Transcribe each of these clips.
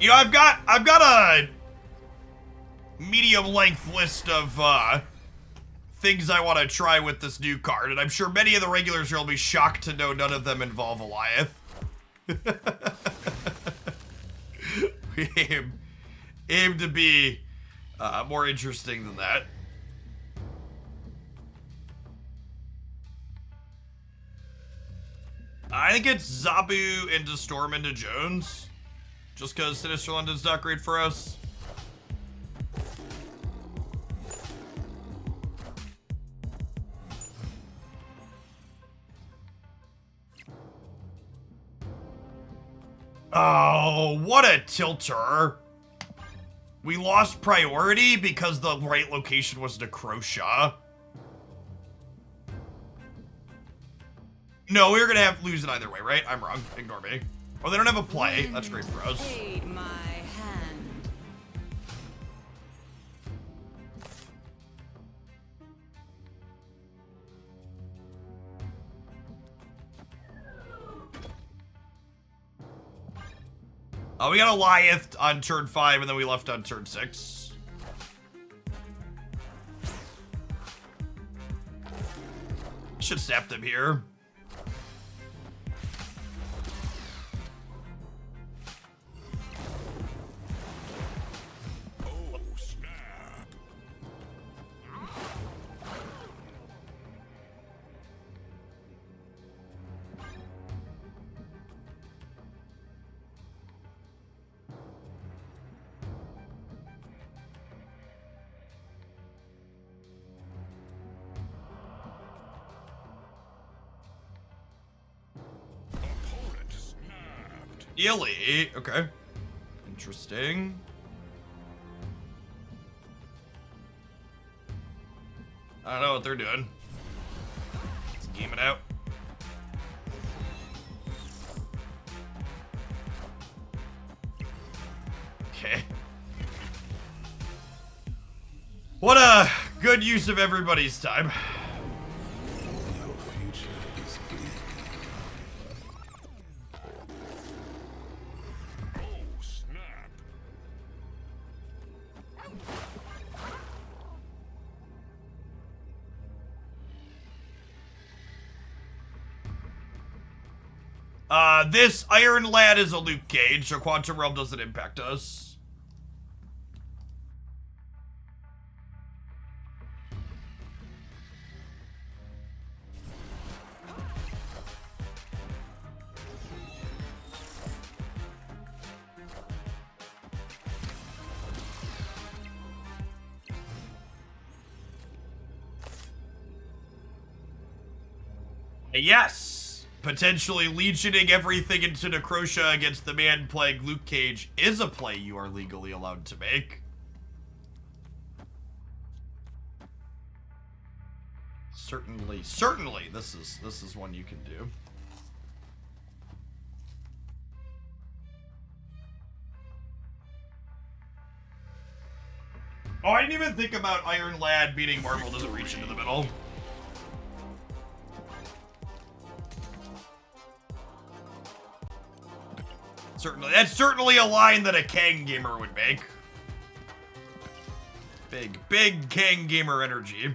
You know, I've got a medium length list of things I want to try with this new card, and I'm sure many of the regulars will be shocked to know none of them involve Eliath. We aim to be more interesting than that. I think it's Zabu into Storm into Jones. Just because Sinister London's not great for us. Oh, what a tilter. We lost priority because the right location was Necrosha. No, we were gonna lose it either way, right? I'm wrong. Ignore me. Oh, they don't have a play. That's great for us. Aid my hand. Oh, we got Eliath on turn 5, and then we left on turn 6. Should snap them here. Illy, okay. Interesting. I don't know what they're doing. Let's game it out. Okay. What a good use of everybody's time. This Iron Lad is a Luke Cage, so Quantum Realm doesn't impact us. Yes! Potentially legioning everything into Necrosha against the man playing Luke Cage is a play you are legally allowed to make. Certainly, this is one you can do. Oh, I didn't even think about Iron Lad meaning Marvel doesn't reach into the middle. That's certainly a line that a Kang gamer would make. Big Kang gamer energy.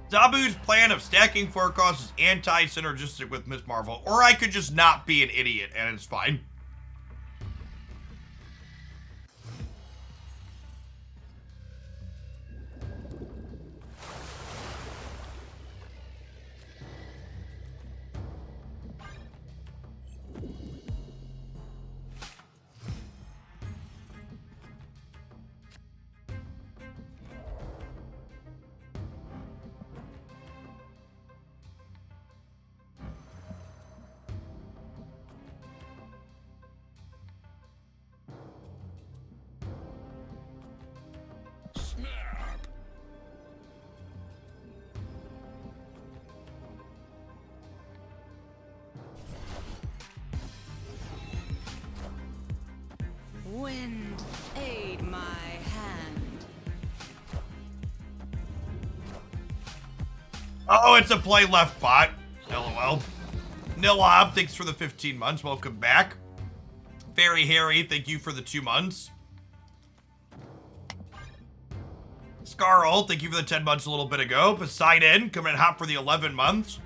Zabu's plan of stacking forecasts is anti-synergistic with Miss Marvel, or I could just not be an idiot and it's fine. Wind, aid my hand. Oh, it's a play left bot. LOL. Nilhob, thanks for the 15 months. Welcome back. Fairy Harry, thank you for the 2 months. Scarl, thank you for the 10 months a little bit ago. Poseidon, coming in hot for the 11 months.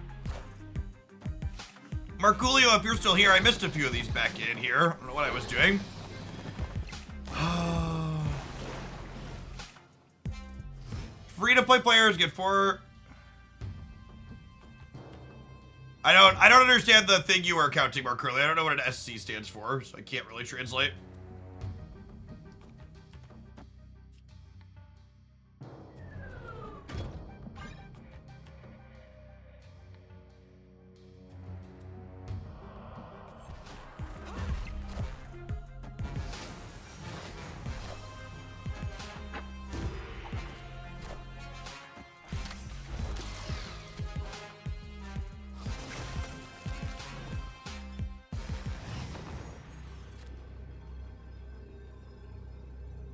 Marculio, if you're still here, I missed a few of these back in here. I don't know what I was doing. Free-to-play players get 4... I don't understand the thing you are counting, Marculio. I don't know what an SC stands for, so I can't really translate.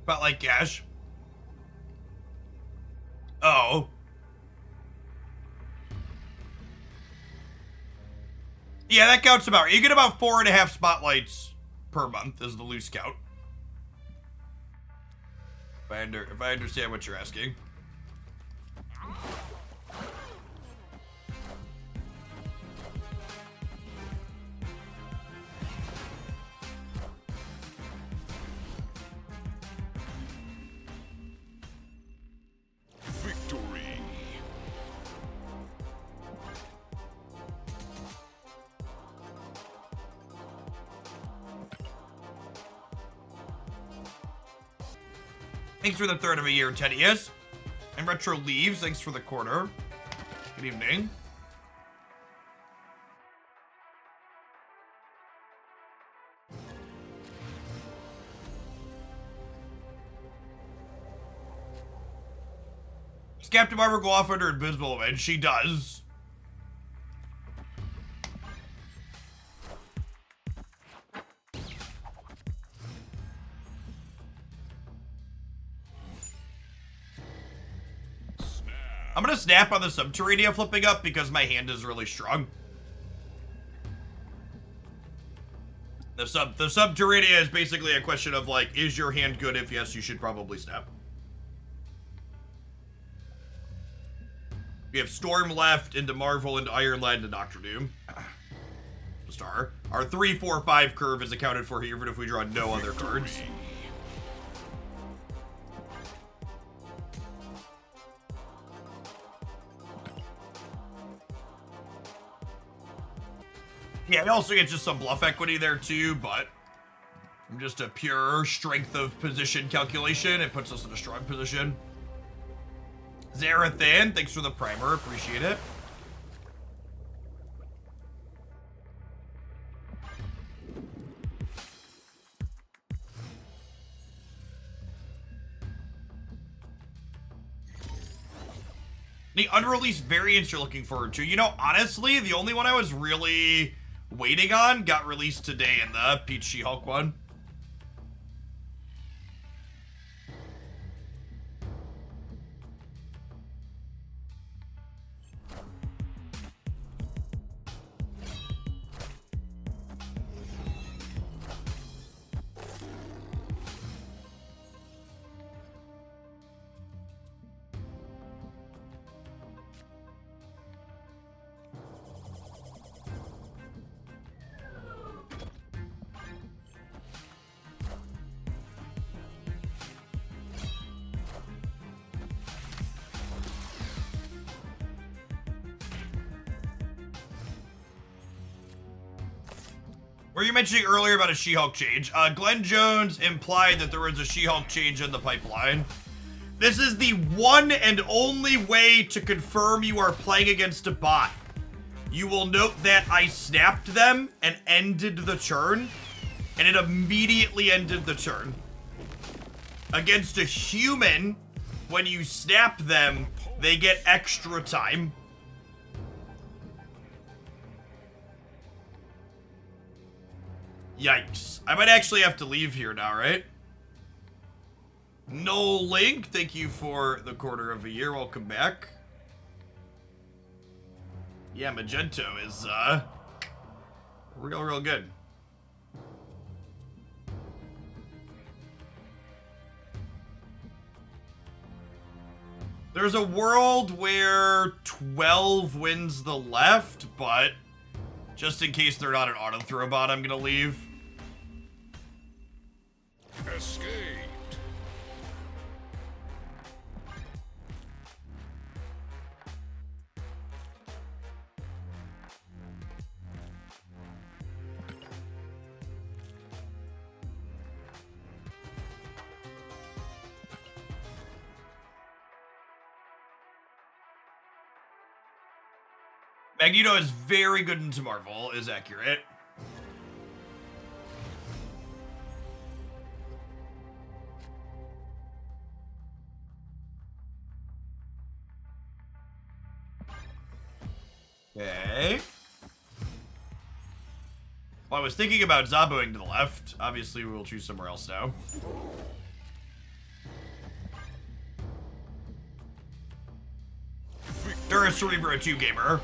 About like cash. Oh. Yeah, that counts about. You get about 4.5 spotlights per month is the loose count. If I understand what you're asking. Victory. Thanks for the third of a year, Tedious. And Retro Leaves, thanks for the quarter. Good evening. Does Captain Marvel go off under invisible edge? She does. I'm gonna snap on the Subterranea flipping up because my hand is really strong. The Subterranea is basically a question of like, is your hand good? If yes, you should probably snap. We have Storm left into Marvel, into Ironland, and Doctor Doom. Star. Our 3, 4, 5 curve is accounted for here, even if we draw no other cards. Yeah, we also get just some bluff equity there too, but from just a pure strength of position calculation, it puts us in a strong position. Zarathan, thanks for the primer, appreciate it. The unreleased variants you're looking forward to. You know, honestly, the only one I was really waiting on got released today in the Peach She-Hulk one. Were you mentioning earlier about a She-Hulk change? Glenn Jones implied that there was a She-Hulk change in the pipeline. This is the one and only way to confirm you are playing against a bot. You will note that I snapped them and ended the turn, and it immediately ended the turn. Against a human, when you snap them, they get extra time. Yikes. I might actually have to leave here now, right? No Link, thank you for the quarter of a year. Welcome back. Yeah, Magento is real good. There's a world where 12 wins the left, but just in case they're not an auto-throw bot, I'm gonna leave. Escaped. Magneto is very good into Marvel, is accurate. Okay. Well, I was thinking about Zabuing to the left. Obviously, we will choose somewhere else now. You're a Cerebro 2 gamer.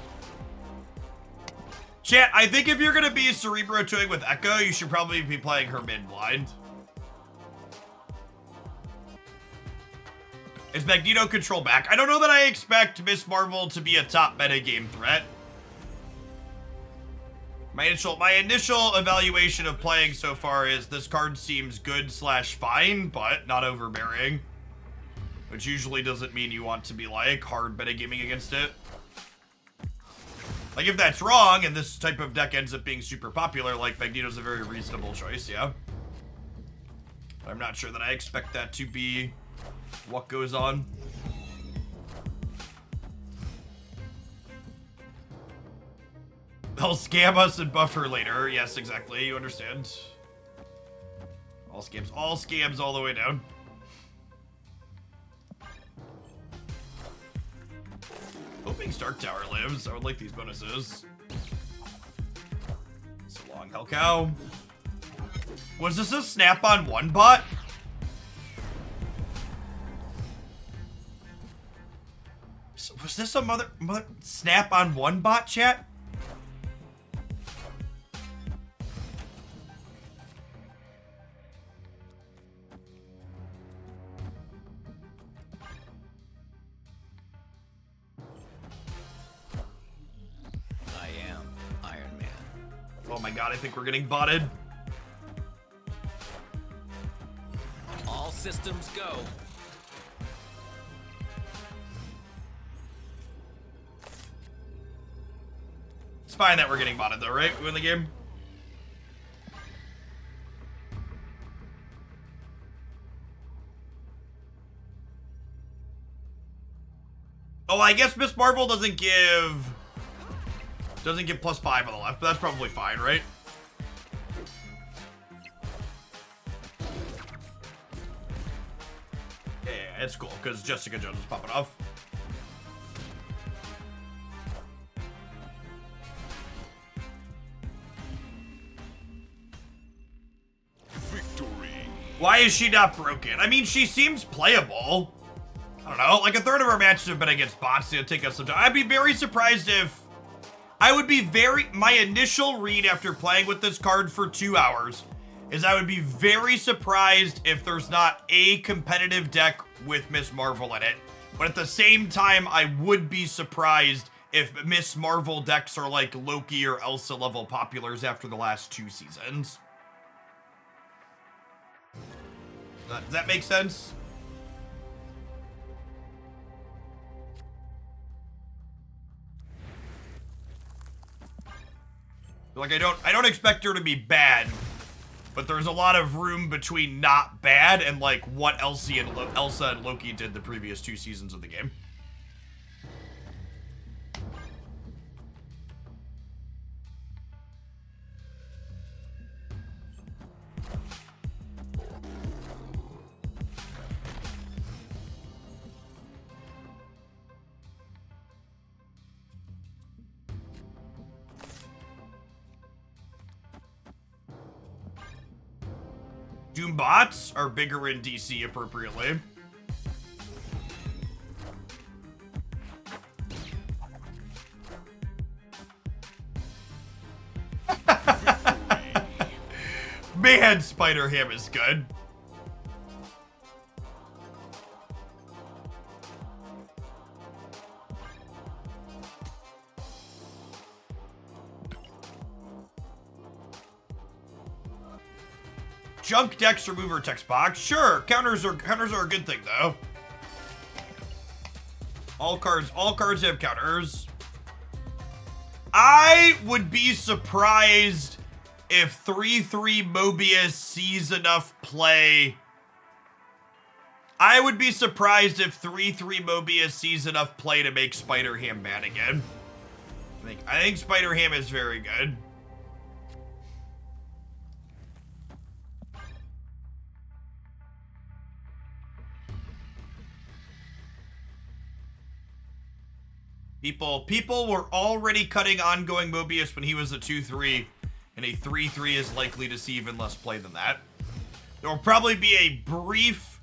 Chat, I think if you're gonna be Cerebro 2ing with Echo, you should probably be playing her mid blind. Is Magneto control back? I don't know that I expect Miss Marvel to be a top metagame threat. My initial evaluation of playing so far is this card seems good / fine, but not overbearing. Which usually doesn't mean you want to be like hard metagaming against it. Like if that's wrong and this type of deck ends up being super popular, like Magneto's a very reasonable choice, yeah. But I'm not sure that I expect that to be what goes on. They'll scam us and buff her later. Yes, exactly. You understand. All scams all the way down. Hoping Stark Tower lives. I would like these bonuses. So long, Hellcow. Was this a snap-on one bot? Was this a mother snap-on one bot, chat? Oh my god, I think we're getting botted. All systems go. It's fine that we're getting botted though, right? We win the game. Oh, I guess Miss Marvel doesn't give +5 on the left, but that's probably fine, right? Yeah, it's cool, because Jessica Jones is popping off. Victory. Why is she not broken? I mean, she seems playable. I don't know, like a third of our matches have been against bots, so it'll take us some time. I'd be very surprised if... my initial read after playing with this card for 2 hours is I would be very surprised if there's not a competitive deck with Miss Marvel in it. But at the same time, I would be surprised if Miss Marvel decks are like Loki or Elsa level populars after the last 2 seasons. Does that make sense? Like I don't expect her to be bad, but there's a lot of room between not bad and like what Elsa and Loki did the previous 2 seasons of the game. Doombots are bigger in DC appropriately. Man, Spider-Ham is good. Junk Dex Remover text box. Sure, counters are a good thing though. All cards have counters. I would be surprised if 3/3 Mobius sees enough play. I would be surprised if 3/3 Mobius sees enough play to make Spider-Ham bad again. I think Spider-Ham is very good. People were already cutting ongoing Mobius when he was a 2/3, and a 3/3 is likely to see even less play than that. There will probably be a brief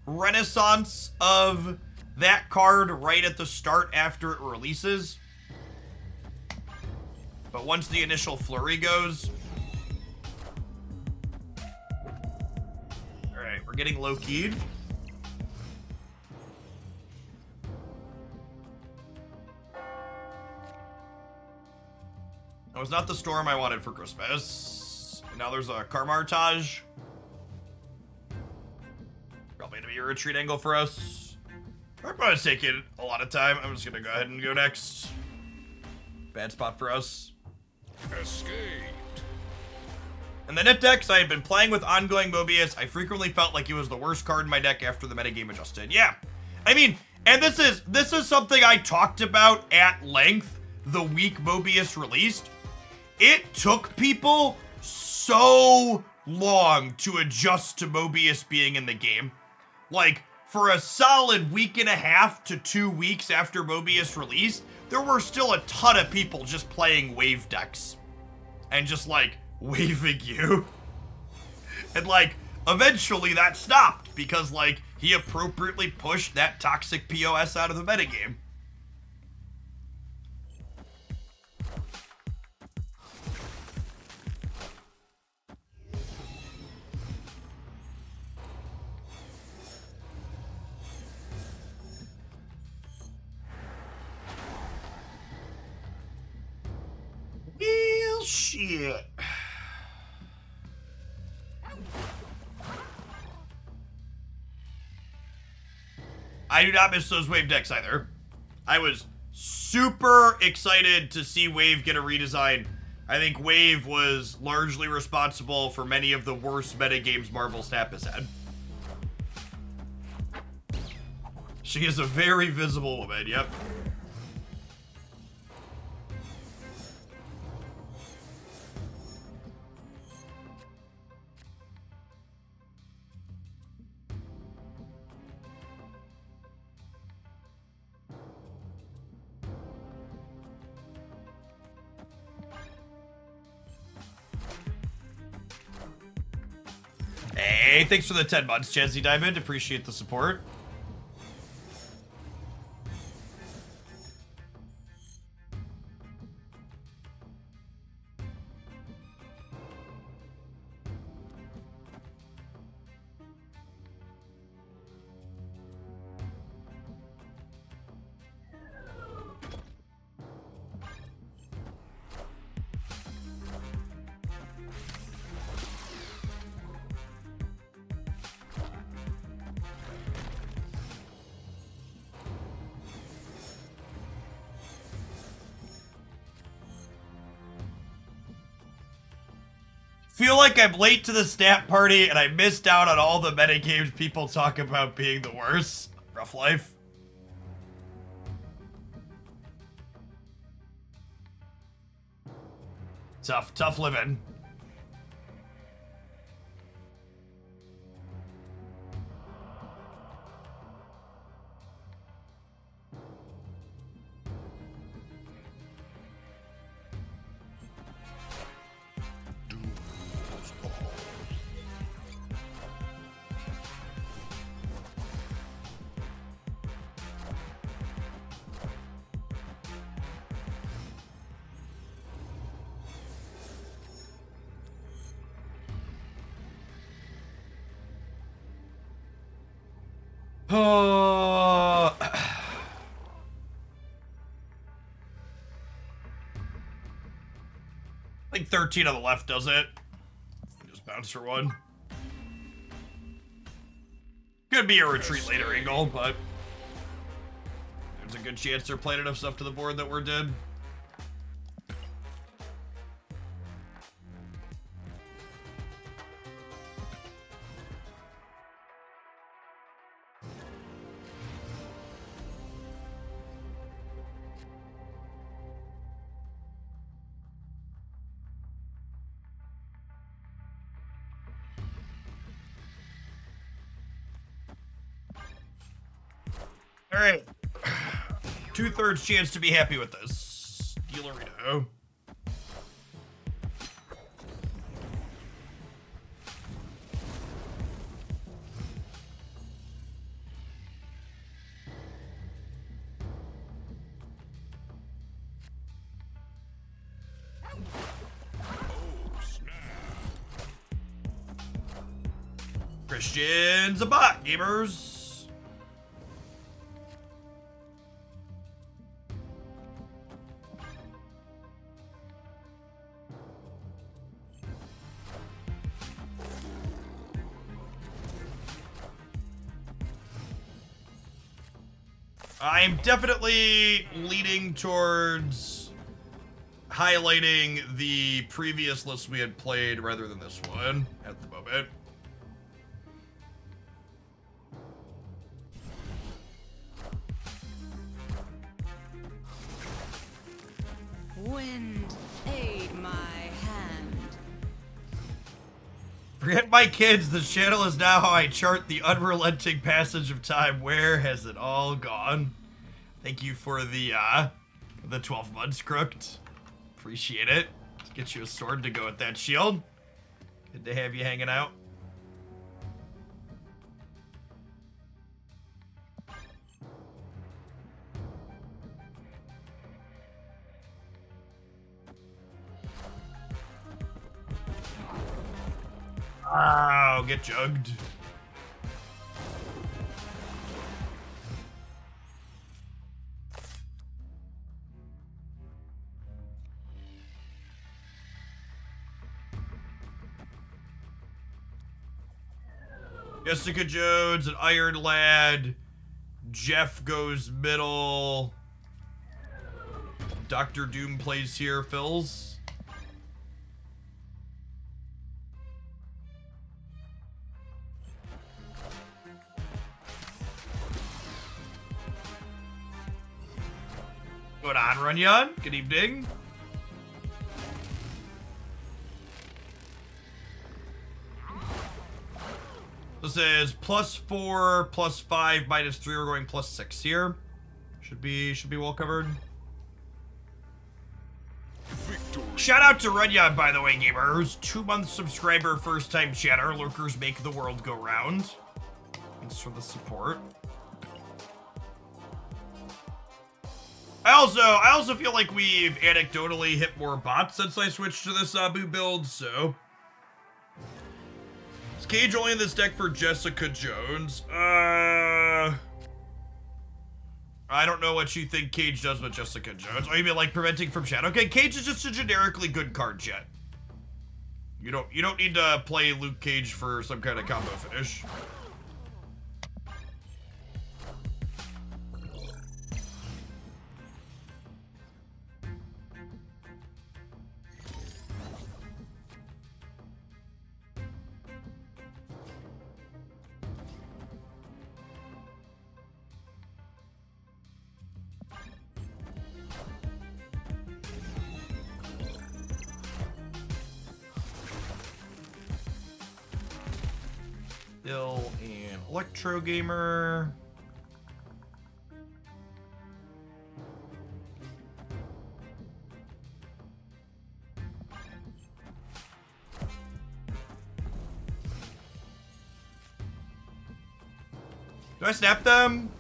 renaissance of that card right at the start after it releases. But once the initial flurry goes... Alright, we're getting low-keyed. That was not the storm I wanted for Christmas. And now there's a Carmartage. Probably gonna be a retreat angle for us. Our opponent's taking a lot of time. I'm just gonna go ahead and go next. Bad spot for us. Escaped. In the Nip decks, I had been playing with ongoing Mobius. I frequently felt like he was the worst card in my deck after the metagame adjusted. Yeah. I mean, and this is something I talked about at length the week Mobius released. It took people so long to adjust to Mobius being in the game. Like, for a solid week and a half to 2 weeks after Mobius released, there were still a ton of people just playing wave decks. And just, like, waving you. And, like, eventually that stopped because, like, he appropriately pushed that toxic POS out of the metagame. Well, shit. I do not miss those wave decks either. I was super excited to see Wave get a redesign. I think Wave was largely responsible for many of the worst metagames Marvel Snap has had. She is a very visible woman, yep. Hey, thanks for the 10 months, Chansey Diamond. Appreciate the support. Feel like I'm late to the snap party and I missed out on all the metagames people talk about being the worst. Rough life. Tough living. I think 13 on the left does it. Just bounce for one. Could be a retreat later angle, but there's a good chance they're playing enough stuff to the board that we're dead. All right. 2/3 chance to be happy with this. Dealerito. Christian's a bot, gamers. I am definitely leaning towards highlighting the previous list we had played rather than this one at the moment. Wind, aid my hand. Forget my kids, the channel is now how I chart the unrelenting passage of time. Where has it all gone? Thank you for the 12 months, Crooked. Appreciate it. Let's get you a sword to go with that shield. Good to have you hanging out. Oh, get jugged. Jessica Jones, an Iron Lad. Jeff goes middle. Dr. Doom plays here, Phils. Going on, Runyon? Good evening. This is +4, +5, -3. We're going +6 here. Should be well covered. Victory. Shout out to Runyon, by the way, gamers. 2-month subscriber, first time chatter. Lurkers make the world go round. Thanks for the support. I also feel like we've anecdotally hit more bots since I switched to this Abu build, so. Is Cage only in this deck for Jessica Jones? I don't know what you think Cage does with Jessica Jones. Oh, you mean like preventing from shadow? Okay, Cage is just a generically good card, Jet. You don't need to play Luke Cage for some kind of combo finish. Still an Electro Gamer. Do I snap them?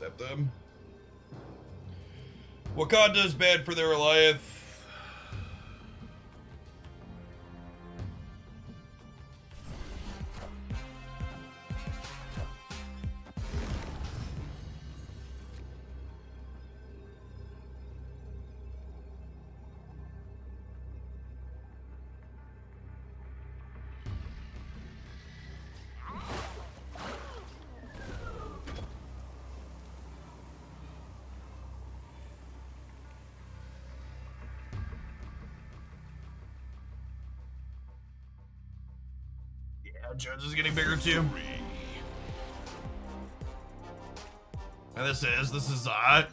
Stab them. Wakanda's bad for their life. Jones is getting bigger too. And this is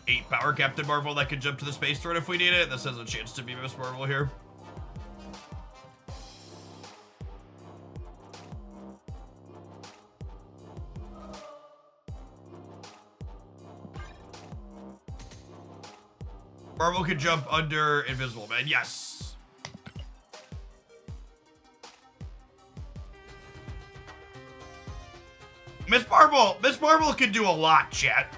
8 power Captain Marvel that can jump to the space throne if we need it. This has a chance to be Miss Marvel here. Marvel can jump under Invisible Man. Yes. Miss Marvel can do a lot, chat.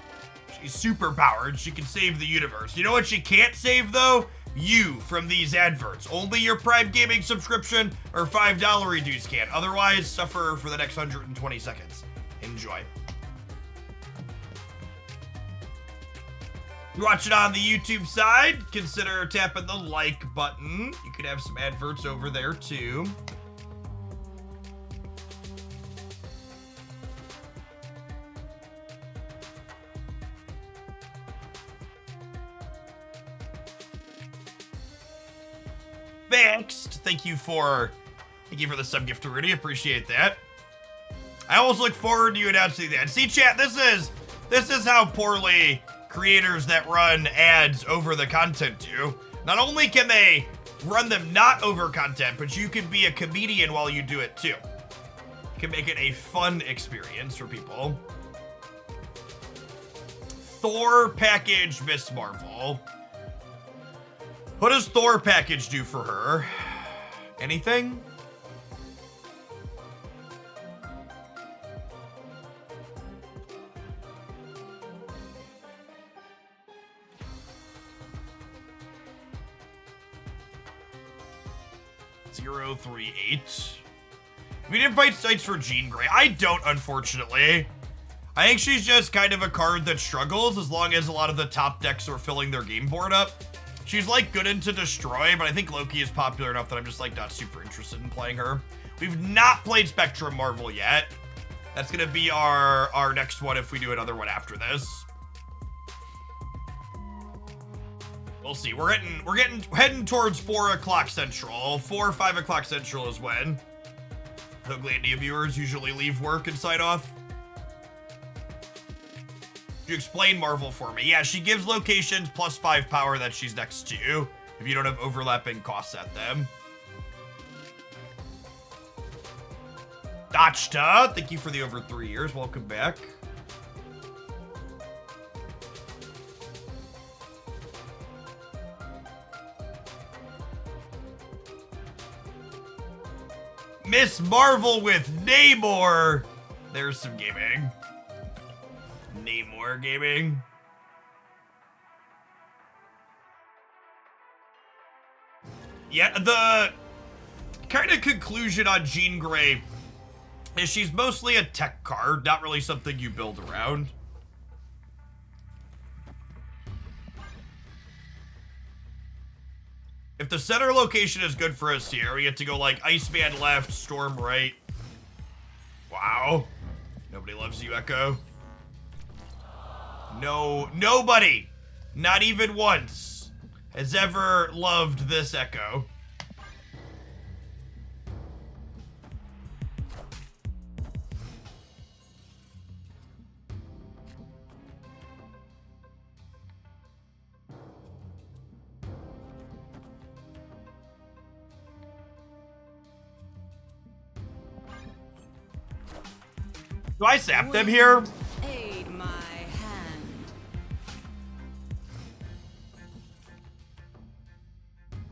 She's super powered. She can save the universe. You know what she can't save, though? You from these adverts. Only your Prime Gaming subscription or $5 reduce can. Otherwise, suffer for the next 120 seconds. Enjoy. You watch it on the YouTube side, consider tapping the like button. You could have some adverts over there, too. Next, thank you for the sub gift to Rudy. Appreciate that. I always look forward to you announcing that. See, chat, this is how poorly creators that run ads over the content do. Not only can they run them not over content, but you can be a comedian while you do it too. You can make it a fun experience for people. Thor package Miss Marvel. What does Thor package do for her? Anything? $038. We didn't fight sites for Jean Grey. I don't, unfortunately. I think she's just kind of a card that struggles as long as a lot of the top decks are filling their game board up. She's like good into destroy, but I think Loki is popular enough that I'm just like not super interested in playing her. We've not played Spectrum Marvel yet. That's gonna be our next one if we do another one after this. We'll see. We're heading towards 4 o'clock Central. 4 or 5 o'clock Central is when Hoaglandia viewers usually leave work and sign off. You explain Marvel for me. Yeah, she gives locations plus 5 power that she's next to if you don't have overlapping costs at them. Dachta, thank you for the over 3 years. Welcome back. Miss Marvel with Namor. There's some gaming. Namor gaming. Yeah, the kind of conclusion on Jean Grey is she's mostly a tech card, not really something you build around. If the center location is good for us here, we get to go like Iceman left, Storm right. Wow. Nobody loves you, Echo. No, nobody, not even once, has ever loved this Echo. Do I zap them here? Aid my hand.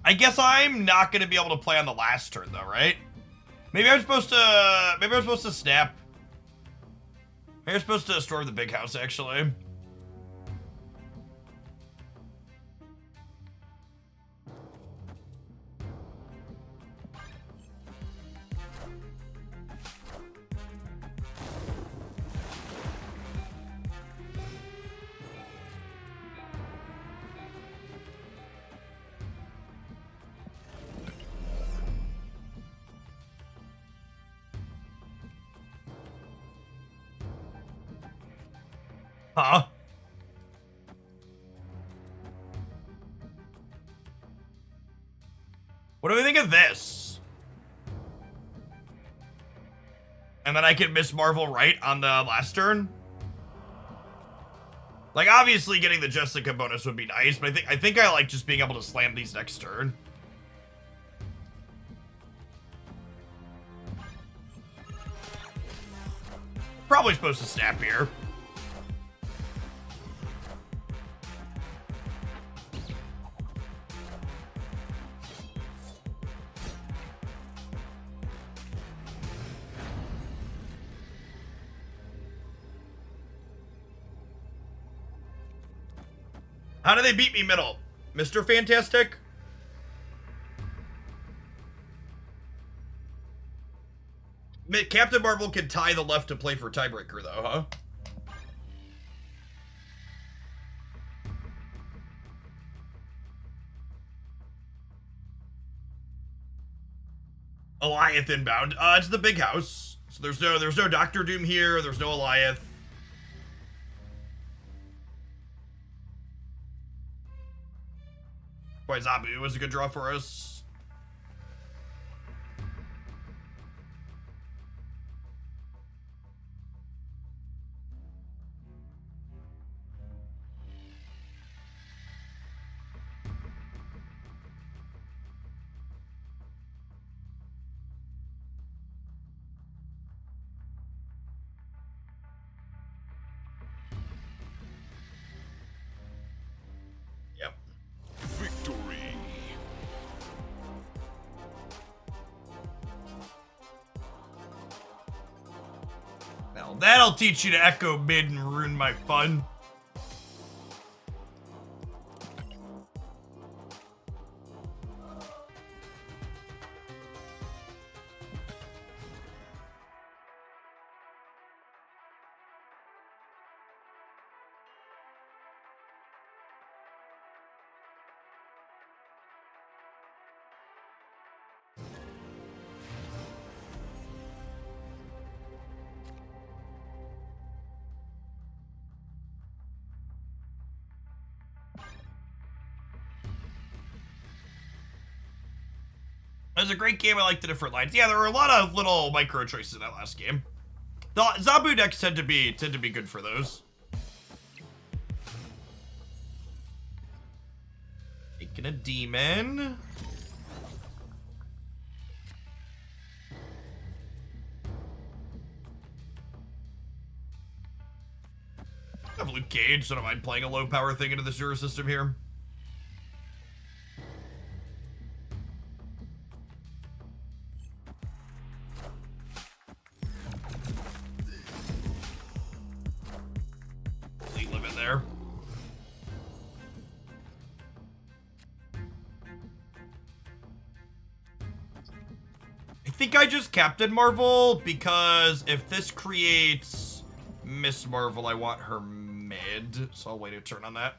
I guess I'm not gonna be able to play on the last turn though, right? Maybe I'm supposed to snap. Maybe I'm supposed to storm the big house actually. Huh? What do we think of this? And then I can Miss Marvel right on the last turn? Like, obviously getting the Jessica bonus would be nice, but I think I like just being able to slam these next turn. Probably supposed to snap here. How do they beat me middle? Mr. Fantastic? Captain Marvel can tie the left to play for tiebreaker though, huh? Alioth inbound. It's the big house. So there's no Doctor Doom here, there's no Alioth. Boy, Zabu was a good draw for us. Yep. Victory. Now that'll teach you to echo mid and ruin my fun. It was a great game. I like the different lines. Yeah, there were a lot of little micro choices in that last game. The Zabu decks tend to be good for those. Taking a demon. I have Luke Cage, so I don't mind playing a low power thing into the sewer system here. Limit there. I think I just Captain Marvel because if this creates Miss Marvel, I want her mid, so I'll wait a turn on that.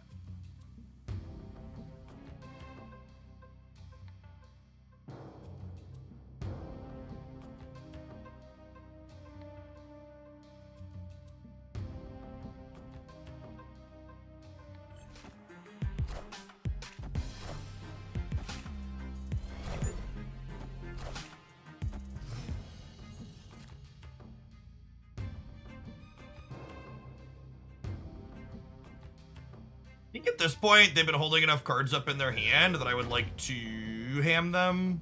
I think at this point, they've been holding enough cards up in their hand that I would like to ham them.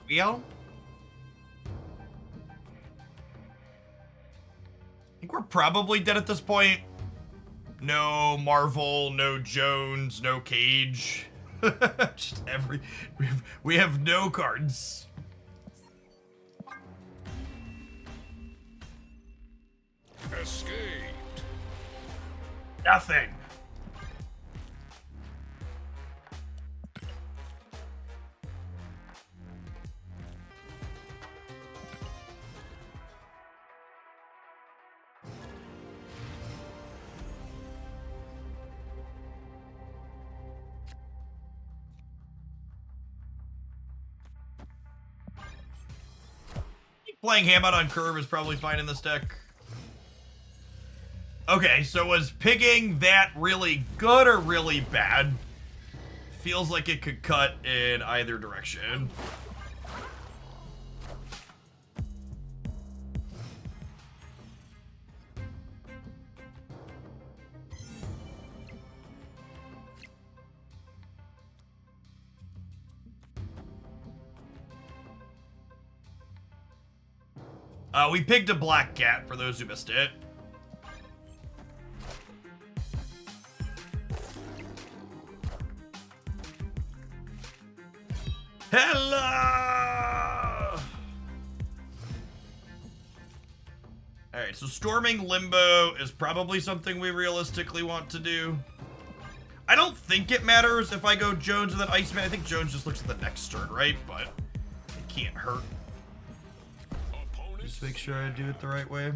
Wheel? I think we're probably dead at this point. No Marvel, no Jones, no Cage. Just we have no cards. Escaped. Nothing. Playing Hammock on curve is probably fine in this deck. Okay, so was pigging that really good or really bad? Feels like it could cut in either direction. We picked a black cat for those who missed it. Hello! Alright, so storming Limbo is probably something we realistically want to do. I don't think it matters if I go Jones and then Iceman. I think Jones just looks at the next turn, right? But it can't hurt. Just make sure I do it the right way.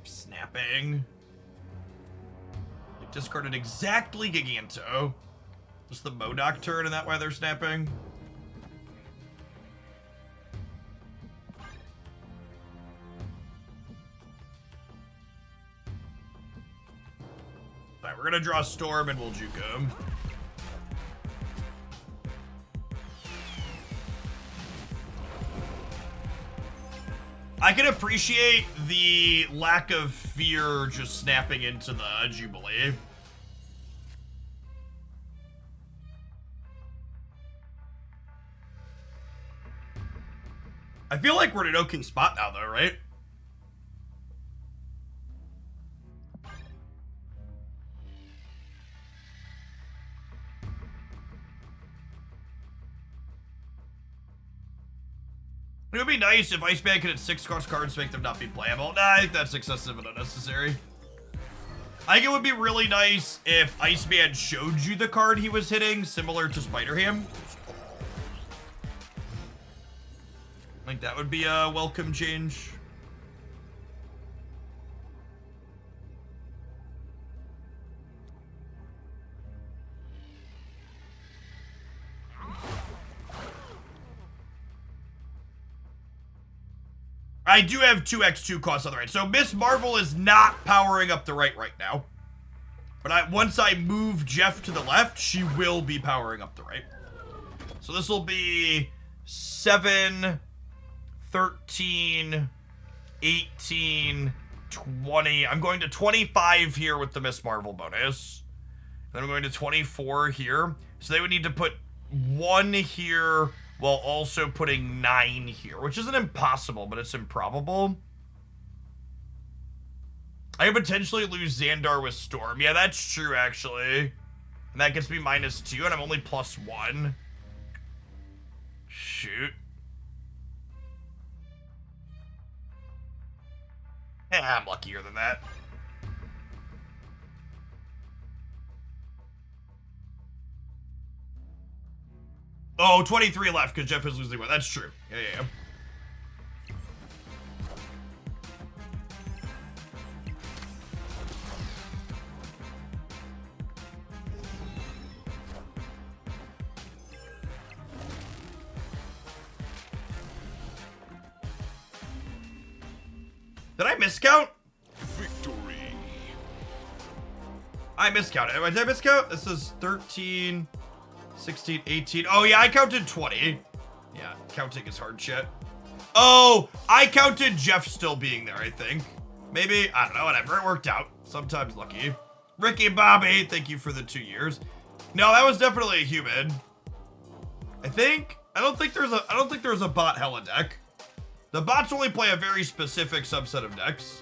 Snapping. They discarded exactly Giganto. Just the Modok turn, and that why they're snapping. Alright, we're gonna draw Storm and we'll juke him. I can appreciate the lack of fear just snapping into the Jubilee. I feel like we're in an okay spot now, though, right? It would be nice if Iceman could hit 6-cost cards to make them not be playable. Nah, I think that's excessive and unnecessary. I think it would be really nice if Iceman showed you the card he was hitting, similar to Spider-Ham. Like, that would be a welcome change. I do have 2x2 costs on the right. So Miss Marvel is not powering up the right now. But once I move Jeff to the left, she will be powering up the right. So this will be 7, 13, 18, 20. I'm going to 25 here with the Miss Marvel bonus. Then I'm going to 24 here. So they would need to put 1 here while also putting 9 here, which isn't impossible, but it's improbable. I could potentially lose Xandar with Storm. Yeah, that's true, actually. And that gets me -2, and I'm only +1. Shoot. Yeah, I'm luckier than that. Oh, 23 left because Jeff is losing 1. That's true. Yeah. Did I miscount? Victory. I miscounted. Did I miscount? This is 13... 16, 18. Oh, yeah, I counted 20. Yeah, counting is hard shit. Oh, I counted Jeff still being there, I think. Maybe, I don't know, whatever. It worked out. Sometimes lucky. Ricky Bobby, thank you for the 2 years. No, that was definitely a human. I don't think there's a bot hella deck. The bots only play a very specific subset of decks.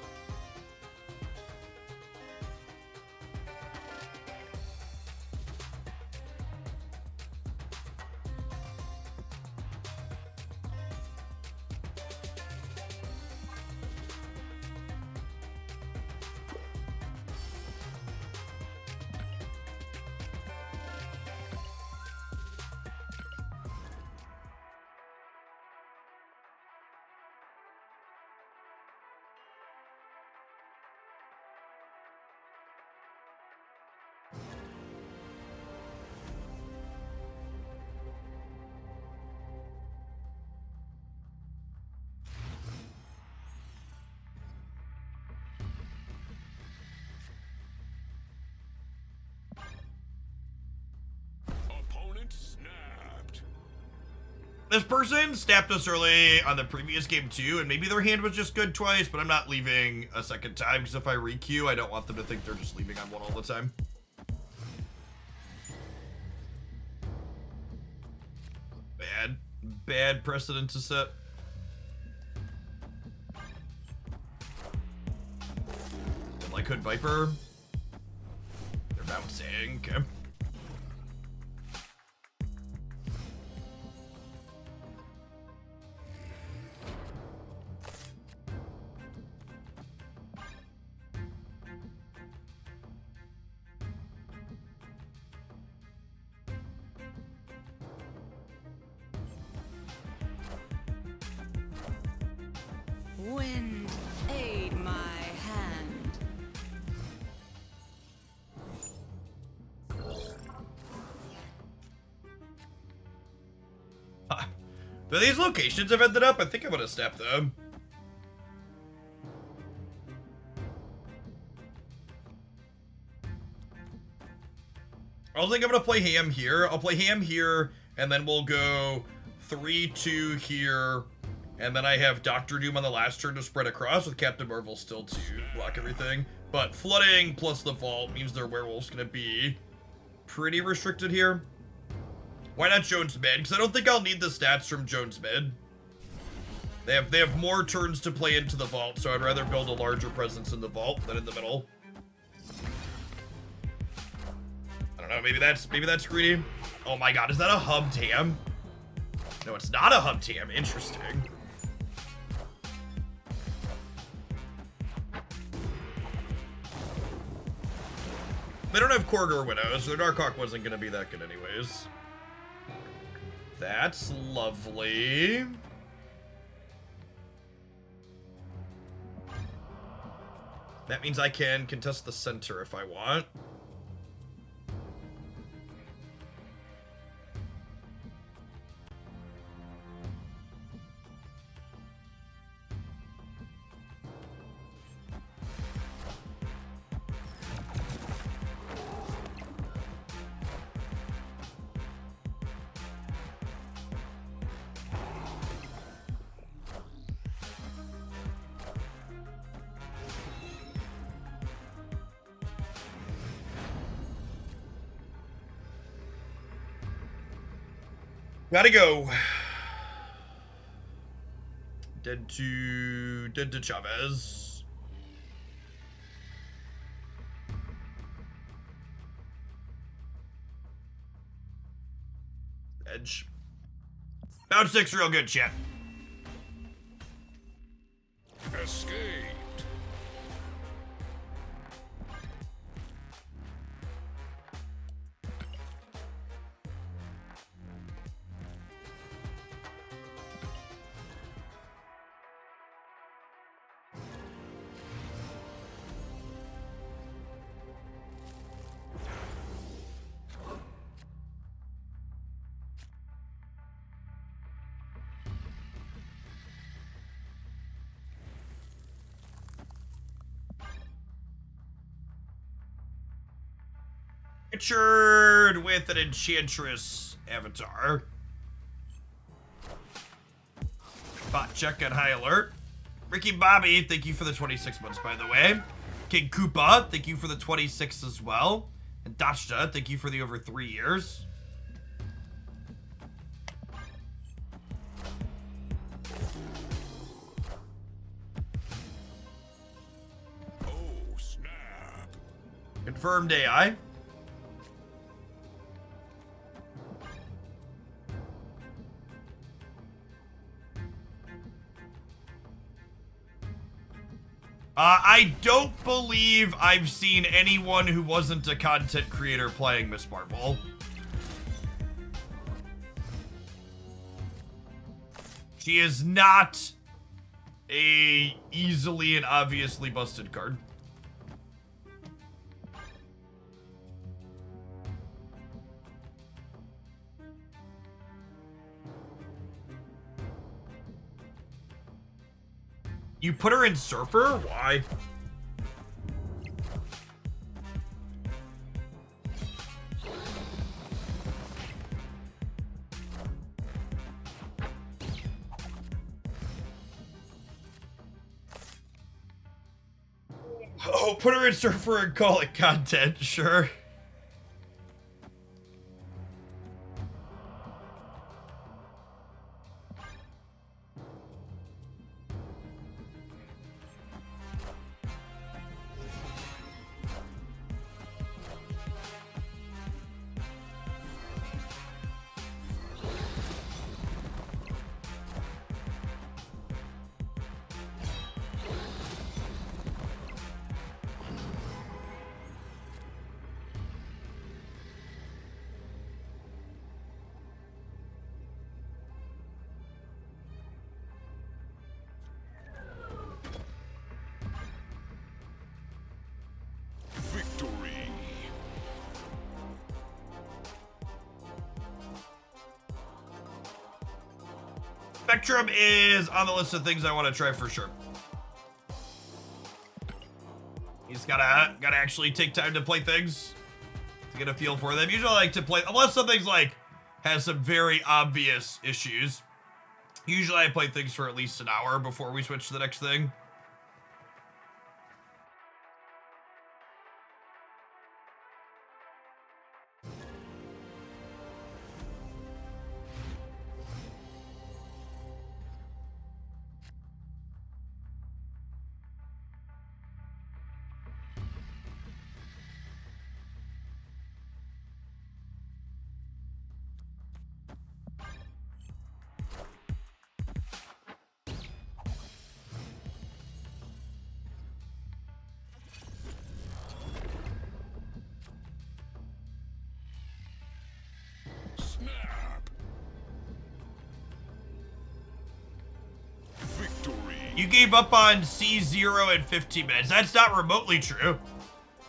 this person snapped us early on the previous game too, and maybe their hand was just good twice, but I'm not leaving a second time, because if I re-queue, I don't want them to think they're just leaving on one all the time. Bad precedent to set. Like Hood Viper. They're bouncing. Okay. Wind, aid my hand. But these locations have ended up, I think I'm gonna snap them. I don't think I'm gonna play Ham here. I'll play Ham here, and then we'll go 3-2 here, and then I have Doctor Doom on the last turn to spread across with Captain Marvel still to block everything. But flooding plus the vault means their werewolf's gonna be pretty restricted here. Why not Jones mid? Because I don't think I'll need the stats from Jones mid. They have more turns to play into the vault, so I'd rather build a larger presence in the vault than in the middle. I don't know, maybe that's greedy. Oh my god, is that a hubbed ham? No, it's not a hubbed ham. Interesting. They don't have Korg or Widows, so their Darkhawk wasn't gonna be that good anyways. That's lovely. That means I can contest the center if I want. Gotta go. Dead to Chavez. Edge. Bounce 6 real good, chat. Escaped. Richard with an Enchantress avatar. Bot check on high alert. Ricky Bobby, thank you for the 26 months, by the way. King Koopa, thank you for the 26 as well. And Dashta, thank you for the over 3 years. Oh, snap. Confirmed AI. I don't believe I've seen anyone who wasn't a content creator playing Miss Marvel. She is not a easily and obviously busted card. You put her in Surfer? Why? Oh, put her in surfer and call it content, sure. Victory. Spectrum is on the list of things I want to try for sure. You just gotta actually take time to play things to get a feel for them. Usually I like to play, unless something's like has some very obvious issues. Usually I play things for at least an hour before we switch to the next thing. Snap. Victory. You gave up on C0 in 15 minutes. That's not remotely true.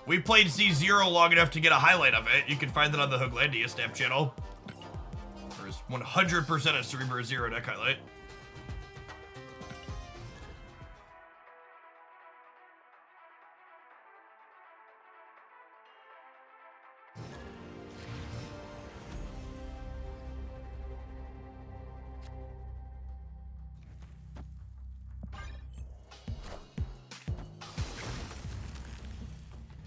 We played C0 long enough to get a highlight of it. You can find that on the Hooglandia Snap channel. There's 100% a Cerebro Zero deck highlight.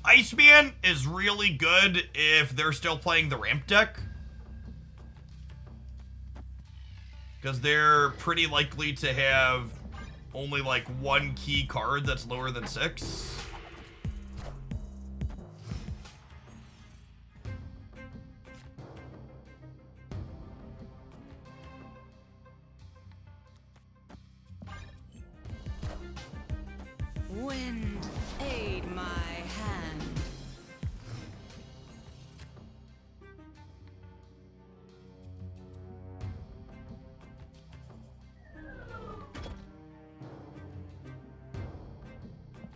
Iceman is really good if they're still playing the ramp deck. Because they're pretty likely to have only like one key card that's lower than 6. Wind, aid my hand.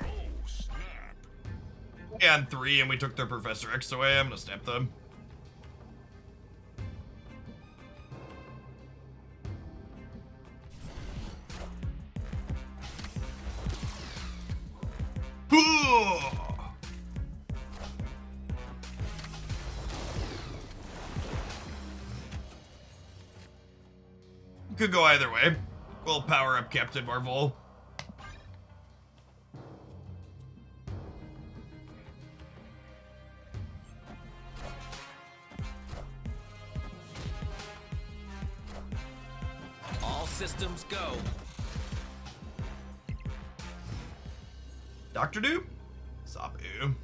Oh, snap. And 3, and we took their Professor X away. I'm gonna snap them. Could go either way. We'll power up Captain Marvel. All systems go. Dr. Doom? Sabu.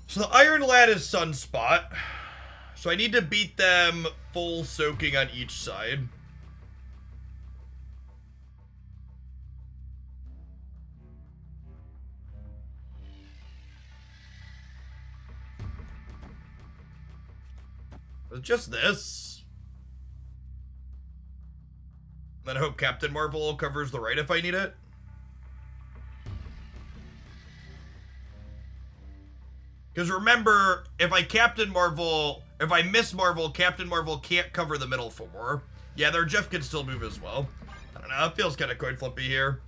So the Iron Lad is Sunspot. So I need to beat them full soaking on each side. It's just this. Then I hope Captain Marvel covers the right if I need it. Because remember, if I miss Marvel, Captain Marvel can't cover the middle 4. Yeah, their Jeff can still move as well. I don't know, it feels kind of coin flippy here.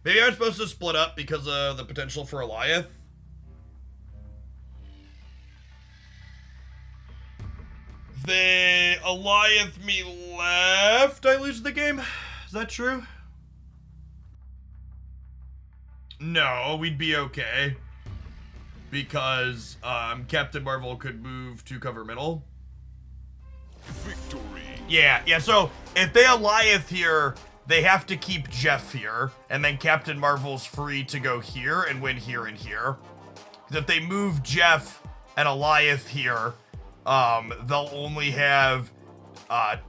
Maybe I'm supposed to split up because of the potential for Eliath. they Alliance me left, I lose the game. Is that true? No, we'd be okay. Because Captain Marvel could move to cover middle. Victory. Yeah, so if they Alliance here, they have to keep Jeff here, and then Captain Marvel's free to go here and win here and here. Because if they move Jeff and Alliance here, they'll only have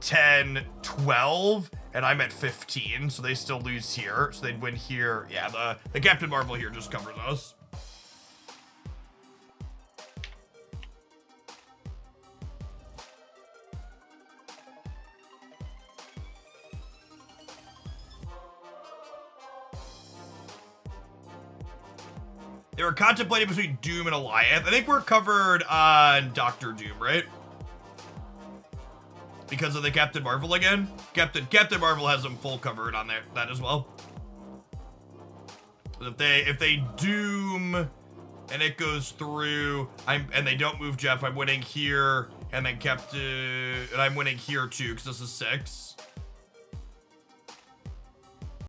10, 12, and I'm at 15, so they still lose here. So they'd win here. Yeah, the Captain Marvel here just covers us. They were contemplating between Doom and Alliance. I think we're covered on Dr. Doom, right? Because of the Captain Marvel again. Captain Marvel has them full covered on that as well. If they Doom and it goes through, and they don't move Jeff, I'm winning here, and then I'm winning here too because this is 6.